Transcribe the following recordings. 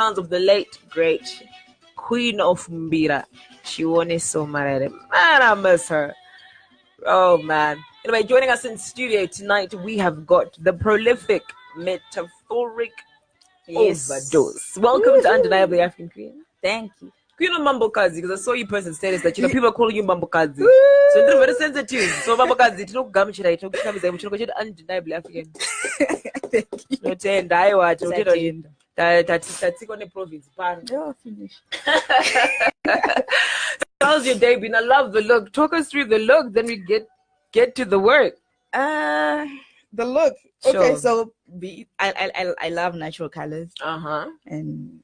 sounds of the late, great Queen of Mbira. Chiwone Somarere. Man, I miss her. Oh, man. Anyway, joining us in studio tonight, we have got the prolific Metaphoric Overdose. Welcome to Undeniably African Queen. Thank you. Queen of Mambo Kazi, because I saw you post on status that people are calling you Mambo Kazi. So it's very sensitive. So Mambo Kazi, it's not gamchira, it's not Undeniably African. Thank you. No tend, I watch. That's on the province. Oh, finish. How's your day been? I love the look. Talk us through the look, then we get to the work. The look. Sure. Okay, so I love natural colors. And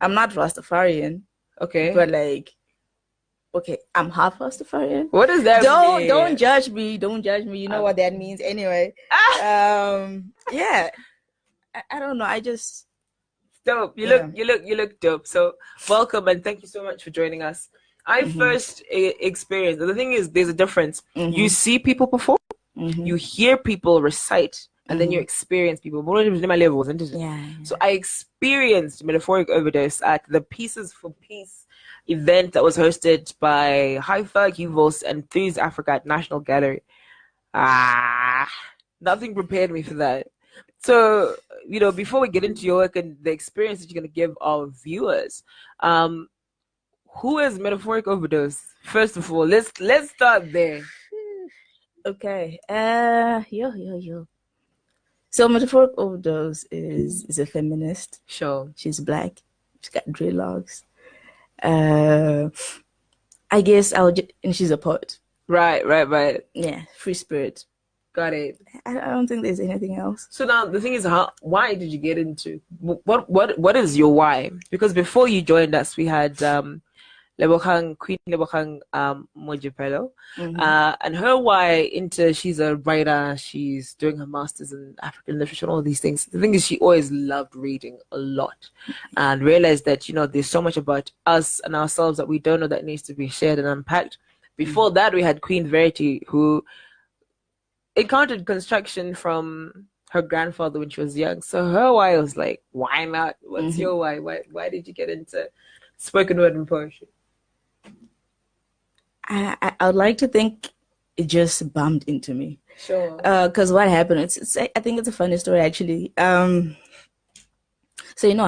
I'm not Rastafarian. Okay. But like, okay, I'm half Rastafarian. What does that mean? Don't judge me. Don't judge me. You know what that means anyway. Yeah. I don't know. I just dope. You look dope. So welcome and thank you so much for joining us. I first experienced. The thing is, there's a difference. You see people perform, you hear people recite, and then you experience people. Yeah. So I experienced Metaphoric Overdose at the Pieces for Peace event that was hosted by Haifa, Kivos, and Threes Africa at National Gallery. Nothing prepared me for that. So, before we get into your work and the experience that you're going to give our viewers, who is Metaphoric Overdose? First of all, let's start there. Okay. Yo. So Metaphoric Overdose is a feminist. Sure. She's black. She's got dreadlocks. I guess and she's a poet. Right. Yeah, free spirit. Got it. I don't think there's anything else. So now the thing is, why did you get into what is your why? Because before you joined us, we had Queen Lebogang Mojipelo, and her why she's a writer. She's doing her masters in African literature and all these things. The thing is, she always loved reading a lot, and realized that there's so much about us and ourselves that we don't know that needs to be shared and unpacked. Before that, we had Queen Verity, who encountered construction from her grandfather when she was young. So her why was like, why not? What's your why? Why did you get into spoken word and poetry? I would like to think it just bumped into me. Sure. Because what happened, I think it's a funny story actually. So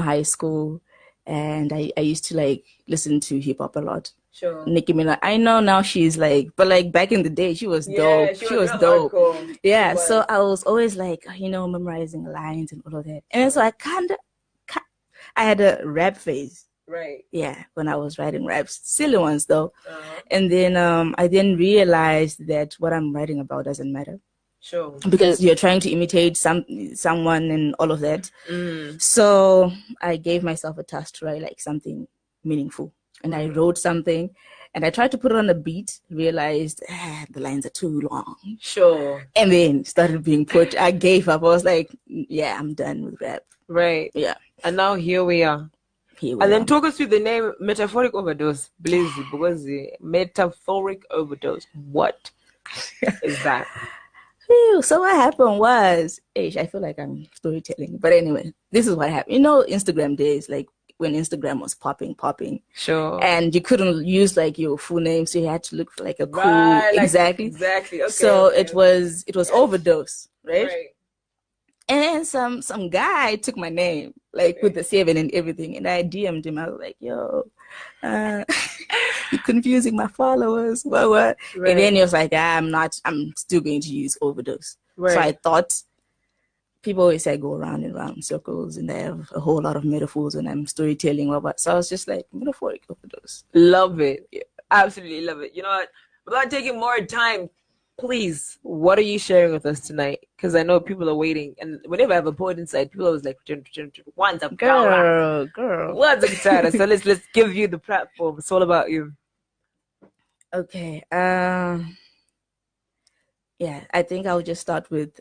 high school, and I used to listen to hip hop a lot. Sure. Nicki Minaj. I know now she's but back in the day she was dope. She was dope. Hardcore. Yeah. So I was always memorizing lines and all of that. And so I had a rap phase. Right. Yeah, when I was writing raps, silly ones though. And then I then realized that what I'm writing about doesn't matter. Sure. Because you're trying to imitate someone and all of that. So I gave myself a task to write something meaningful. And I wrote something, and I tried to put it on a beat, realized the lines are too long. Sure. And then started being put. I gave up. I was like, yeah, I'm done with rap. Right. Yeah. And now here we are. Then talk us through the name Metaphoric Overdose. Please, because the Metaphoric Overdose. What is that? So what happened was, I feel like I'm storytelling. But anyway, this is what happened. Instagram days, when Instagram was popping. Sure. And you couldn't use your full name, so you had to look for a cool exactly. Okay. So it was Overdose, right? And then some guy took my name, with the 7 and everything, and I DM'd him. I was like, yo, you're confusing my followers. What? Right. And then he was like, I'm still going to use Overdose. Right. So I thought, people always say I go around and around in circles, and I have a whole lot of metaphors when I'm storytelling. So I was just like, Metaphoric Overdose. Love it. Yeah, absolutely love it. You know what? Without taking more time, please, what are you sharing with us tonight? Because I know people are waiting. And whenever I have a poet inside, people are always like, what's up, girl? What's up, Sarah? So let's give you the platform. It's all about you. Okay. Yeah, I think I'll just start with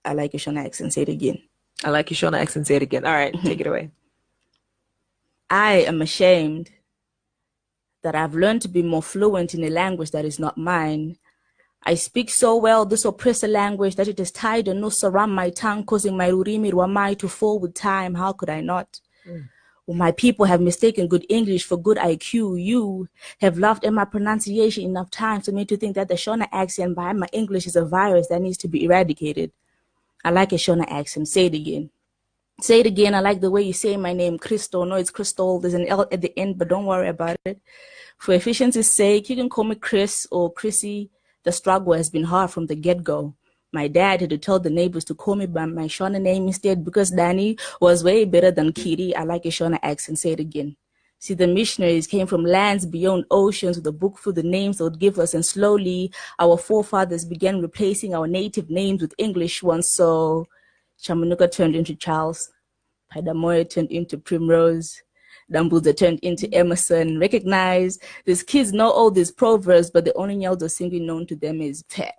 I like your Shona accent. Say it again. I like your Shona accent. Say it again. All right, take it away. I am ashamed that I've learned to be more fluent in a language that is not mine. I speak so well this oppressive language that it is tied a noose around my tongue, causing my rurimi rwamai to fall with time. How could I not? My people have mistaken good English for good IQ. You have laughed at my pronunciation enough times for me to think that the Shona accent behind my English is a virus that needs to be eradicated. I like a Shona accent. Say it again. Say it again. I like the way you say my name, Crystal. No, it's Crystal. There's an L at the end, but don't worry about it. For efficiency's sake, you can call me Chris or Chrissy. The struggle has been hard from the get-go. My dad had to tell the neighbors to call me by my Shona name instead because Danny was way better than Kitty. I like a Shona accent. Say it again. See, the missionaries came from lands beyond oceans with a book full of the names they would give us, and slowly our forefathers began replacing our native names with English ones. So Chamanuka turned into Charles, Padamoya turned into Primrose, Dambuza turned into Emerson. Recognize these kids know all these proverbs, but the only L that's simply known to them is pet.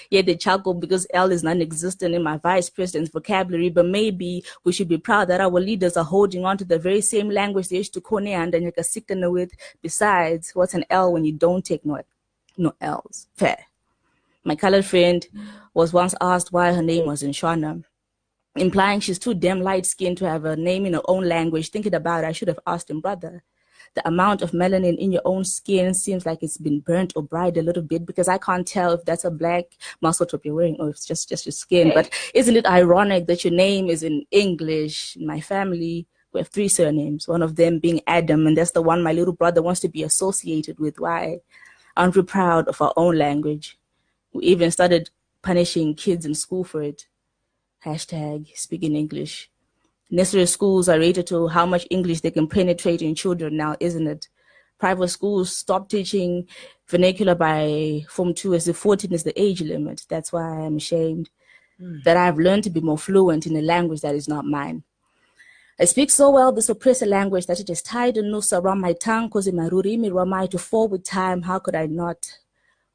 Yet they chuckle because L is non-existent in my vice president's vocabulary, but maybe we should be proud that our leaders are holding on to the very same language they used to kone and nyakasikana with. Besides, what's an L when you don't take no L's? Fair. My colored friend was once asked why her name was Shona, implying she's too damn light-skinned to have a name in her own language. Thinking about it, I should have asked him, brother, the amount of melanin in your own skin seems like it's been burnt or bright a little bit, because I can't tell if that's a black muscle top you're wearing or if it's just your skin. Hey. But isn't it ironic that your name is in English? In my family, we have 3 surnames, one of them being Adam, and that's the one my little brother wants to be associated with. Why? Aren't we proud of our own language? We even started punishing kids in school for it. Hashtag speaking English. Nursery schools are rated to how much English they can penetrate in children now, isn't it? Private schools stopped teaching vernacular by Form 2 as if 14 is the age limit. That's why I'm ashamed that I've learned to be more fluent in a language that is not mine. I speak so well this oppressive language that it is tied a noose around my tongue, causing my rurimi ramai to fall with time. How could I not?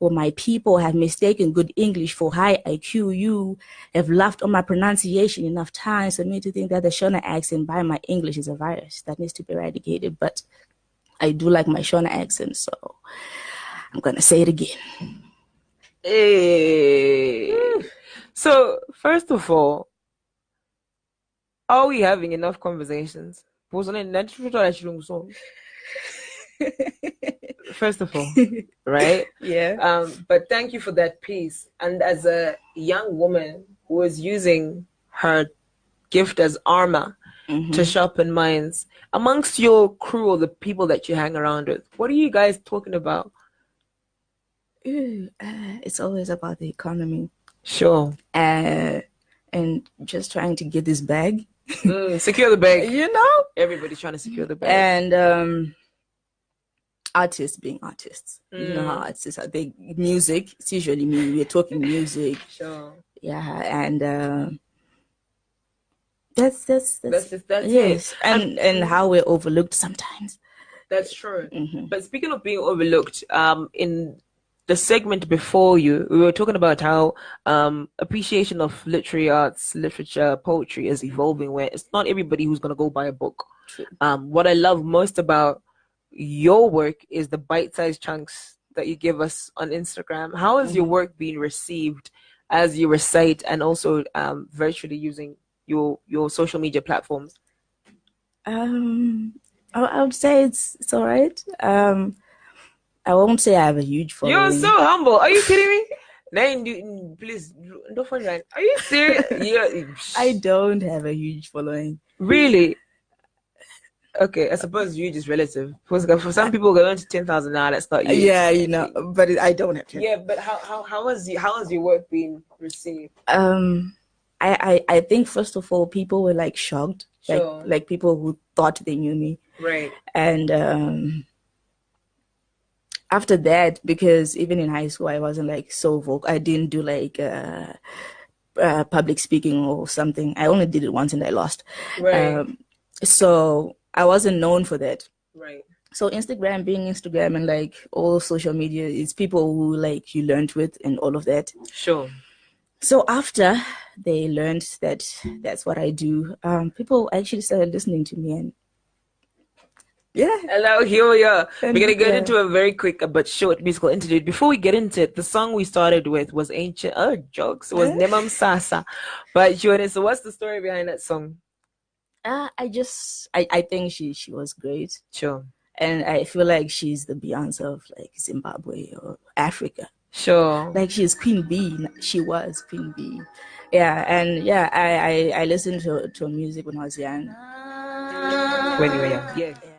Well, my people have mistaken good English for high IQ. You have laughed on my pronunciation enough times for me to think that the Shona accent by my English is a virus that needs to be eradicated. But I do like my Shona accent, so I'm going to say it again. Hey. So, first of all, are we having enough conversations? First of all, right? Yeah. But thank you for that piece. And as a young woman who is using her gift as armor to sharpen minds, amongst your crew or the people that you hang around with, what are you guys talking about? It's always about the economy. Sure. And just trying to get this bag. Secure the bag. You know? Everybody's trying to secure the bag. And artists being artists. You know how artists are. Music, it's usually me. We're talking music. Sure. Yeah, and that's yes. It. And how we're overlooked sometimes. That's true. But speaking of being overlooked, in the segment before you, we were talking about how appreciation of literary arts, literature, poetry is evolving, where it's not everybody who's going to go buy a book. True. What I love most about your work is the bite-sized chunks that you give us on Instagram. How is your work being received as you recite and also virtually using your social media platforms? I would say it's all right. I won't say I have a huge following. You're so humble. Are you kidding me? Please don't find right. Are you serious? Yeah. I don't have a huge following. Really? Okay, I suppose huge is relative. For some people, going to 10,000 now. That's not huge. Yeah, you know, but I don't have 10,000. Yeah, but how has your work been received? I think first of all, people were like shocked, sure. like people who thought they knew me, right? And after that, because even in high school, I wasn't like so vocal. I didn't do like public speaking or something. I only did it once and I lost. Right. So I wasn't known for that. Right. So Instagram being Instagram and like all social media, it's people who like you learned with and all of that. Sure. So after they learned that that's what I do, people actually started listening to me, and yeah. Hello, here we are. We're going to get into a very quick but short musical interlude. Before we get into it, the song we started with was Ancient Jokes. It was Nemam Sasa. But Joanna, so what's the story behind that song? I think she was great. Sure. And I feel like she's the Beyonce of like Zimbabwe or Africa. Sure. Like she's Queen Bee. She was Queen Bee. Yeah, and yeah, I listened to her music when I was young. When you were young, yes. Yeah.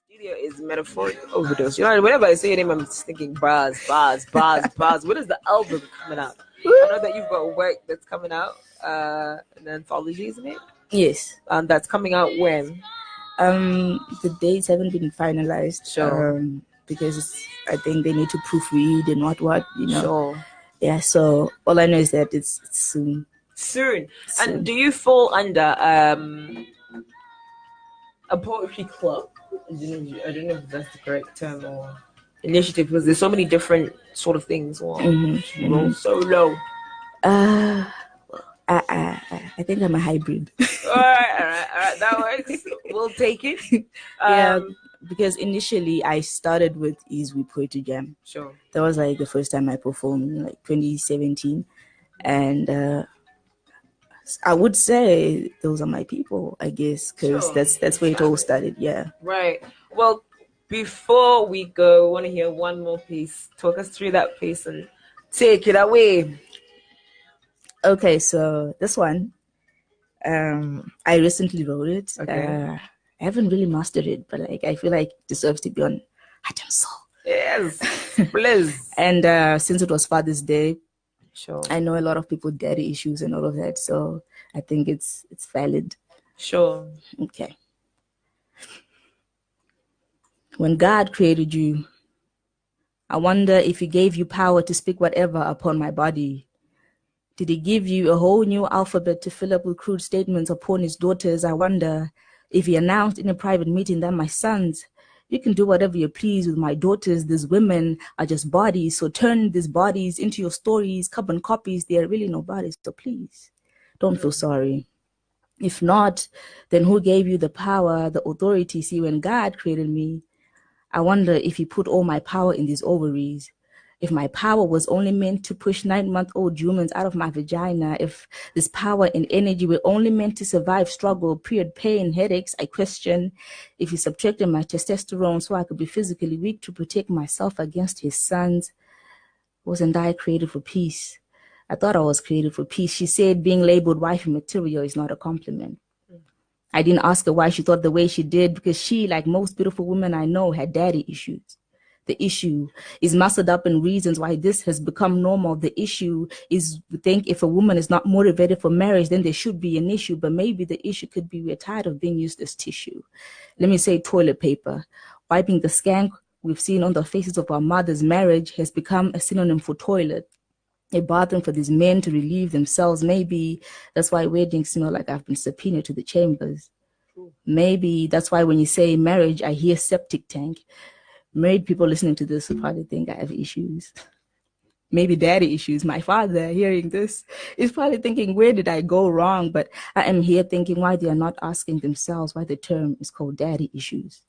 Studio is Metaphoric Overdose. You know, whenever I say your name, I'm just thinking bars, bars, bars, bars. When is the album coming out? I know that you've got work that's coming out, an anthology, isn't it? Yes. And that's coming out when? The dates haven't been finalized. Sure. Because I think they need to proofread and what, you know. Sure. Yeah, so all I know is that it's soon. Soon. And do you fall under a poetry club? I don't know if that's the correct term or initiative, because there's so many different sort of things. Or roll solo. I think I'm a hybrid. all right. That works. We'll take it. Yeah, because initially I started with Ease with Poetry Jam. Sure. That was like the first time I performed in like 2017, and I would say those are my people, I guess, because Sure. that's where it all started. Yeah. Right. Well, before we go, I want to hear one more piece. Talk us through that piece and take it away. Okay, so this one, I recently wrote it. Okay. I haven't really mastered it, but like I feel like it deserves to be on Heart and Soul. Yes, please. And since it was Father's Day, sure, I know a lot of people daddy issues and all of that, so I think it's valid. Sure. Okay. When God created you, I wonder if He gave you power to speak whatever upon my body. Did he give you a whole new alphabet to fill up with crude statements upon his daughters? I wonder if he announced in a private meeting that my sons, you can do whatever you please with my daughters. These women are just bodies, so turn these bodies into your stories, carbon copies. They are really no bodies, so please don't feel sorry. If not, then who gave you the power, the authority? See, when God created me, I wonder if he put all my power in these ovaries. If my power was only meant to push 9-month-old humans out of my vagina, if this power and energy were only meant to survive struggle, period, pain, headaches, I question if he subtracted my testosterone so I could be physically weak to protect myself against his sons. Wasn't I created for peace? I thought I was created for peace. She said being labeled wifey material is not a compliment. I didn't ask her why she thought the way she did, because she, like most beautiful women I know, had daddy issues. The issue is mustered up in reasons why this has become normal. The issue is, we think if a woman is not motivated for marriage, then there should be an issue. But maybe the issue could be we're tired of being used as tissue. Let me say toilet paper. Wiping the skank we've seen on the faces of our mothers' marriage has become a synonym for toilet. A bathroom for these men to relieve themselves. Maybe that's why weddings smell like I've been subpoenaed to the chambers. Maybe that's why when you say marriage, I hear septic tank. Married people listening to this will probably think I have issues. Maybe daddy issues. My father hearing this is probably thinking, where did I go wrong? But I am here thinking why they are not asking themselves why the term is called daddy issues.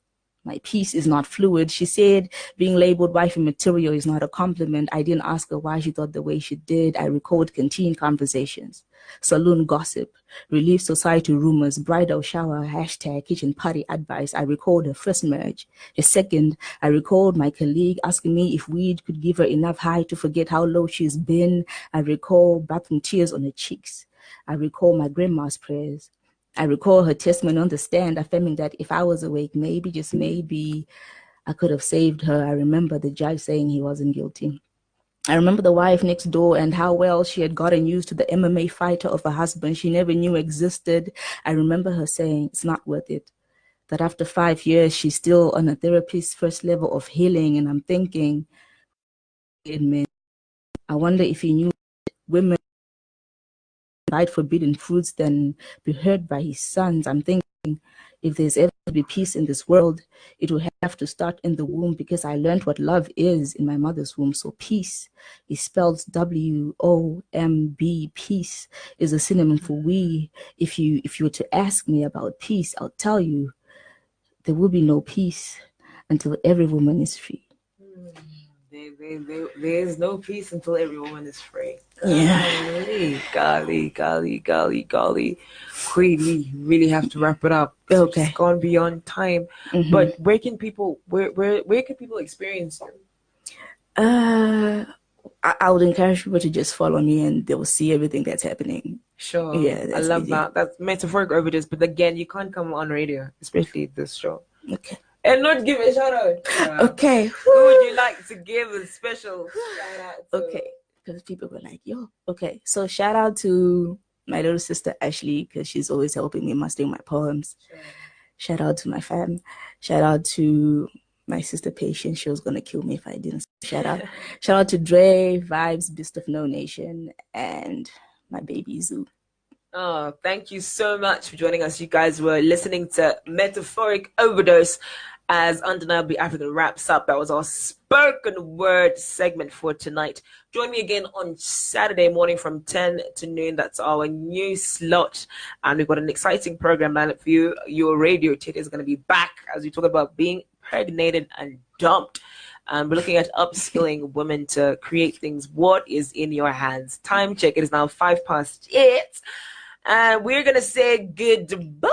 My peace is not fluid. She said being labeled wifey material is not a compliment. I didn't ask her why she thought the way she did. I recalled canteen conversations, saloon gossip, relief society rumors, bridal shower, hashtag kitchen party advice. I recalled her first marriage. The second, I recalled my colleague asking me if weed could give her enough high to forget how low she's been. I recall bathroom tears on her cheeks. I recall my grandma's prayers. I recall her testimony on the stand affirming that if I was awake, maybe, just maybe, I could have saved her. I remember the judge saying he wasn't guilty. I remember the wife next door and how well she had gotten used to the MMA fighter of a husband she never knew existed. I remember her saying, it's not worth it. That after 5 years, she's still on a therapist's first level of healing. And I'm thinking, I wonder if he knew women died forbidden fruits than be heard by his sons. I'm thinking if there's ever to be peace in this world, it will have to start in the womb, because I learned what love is in my mother's womb. So peace is spelled W-O-M-B. Peace is a synonym for we. If you were to ask me about peace, I'll tell you there will be no peace until every woman is free. There is no peace until every woman is free. Yeah. Golly. Queen, we really have to wrap it up. Okay. It's gone beyond time. Mm-hmm. But where can people experience you? I would encourage people to just follow me and they will see everything that's happening. Sure. Yeah, I love easy. that. That's Metaphoric Ove7dose. But again, you can't come on radio, especially this show. Okay. And not give a shout out. Okay. Who would you like to give a special shout out to? Okay. Because people were like, yo. Okay. So shout out to my little sister Ashley, because she's always helping me mastering my poems. Sure. Shout out to my fam. Shout out to my sister Patience. She was gonna kill me if I didn't. Shout out to Dre, Vibes, Beast of No Nation, and my baby Zoo. Oh, thank you so much for joining us. You guys were listening to Metaphoric Ove7dose as Undeniably African wraps up. That was our spoken word segment for tonight. Join me again on Saturday morning from 10 to noon. That's our new slot. And we've got an exciting program lined up for you. Your radio ticket is going to be back as we talk about being pregnated and dumped. And we're looking at upskilling women to create things. What is in your hands? Time check. It is now 8:05. And we're going to say goodbye.